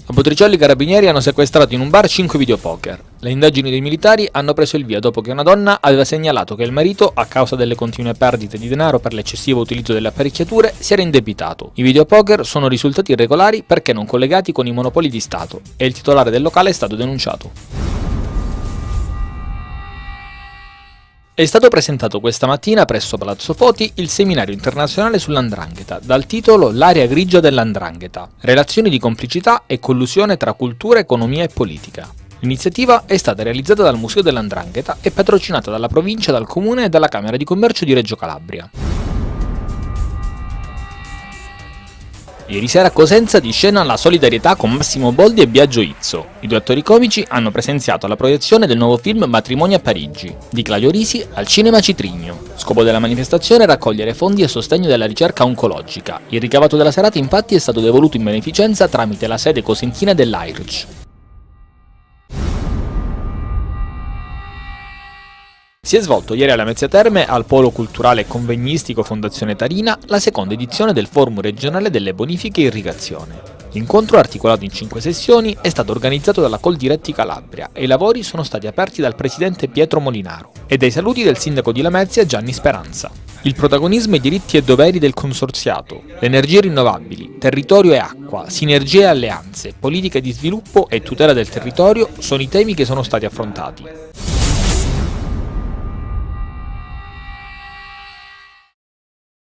A Botricioli i carabinieri hanno sequestrato in un bar 5 videopoker. Le indagini dei militari hanno preso il via dopo che una donna aveva segnalato che il marito, a causa delle continue perdite di denaro per l'eccessivo utilizzo delle apparecchiature, si era indebitato. I videopoker sono risultati irregolari perché non collegati con i monopoli di Stato e il titolare del locale è stato denunciato. È stato presentato questa mattina presso Palazzo Foti il seminario internazionale sull''ndrangheta, dal titolo L'area grigia dell''ndrangheta, relazioni di complicità e collusione tra cultura, economia e politica. L'iniziativa è stata realizzata dal Museo dell''ndrangheta e patrocinata dalla provincia, dal comune e dalla Camera di Commercio di Reggio Calabria. Ieri sera a Cosenza di scena la solidarietà con Massimo Boldi e Biagio Izzo. I due attori comici hanno presenziato la proiezione del nuovo film Matrimoni a Parigi, di Claudio Risi al Cinema Citrigno. Scopo della manifestazione è raccogliere fondi a sostegno della ricerca oncologica. Il ricavato della serata infatti è stato devoluto in beneficenza tramite la sede cosentina dell'AIRC. Si è svolto ieri alla Mezzia Terme, al Polo Culturale e Convegnistico Fondazione Tarina, la seconda edizione del Forum regionale delle bonifiche e irrigazione. L'incontro, articolato in 5 sessioni, è stato organizzato dalla Coldiretti Calabria e i lavori sono stati aperti dal presidente Pietro Molinaro e dai saluti del sindaco di Lamezia Gianni Speranza. Il protagonismo e i diritti e doveri del consorziato, le energie rinnovabili, territorio e acqua, sinergie e alleanze, politica di sviluppo e tutela del territorio sono i temi che sono stati affrontati.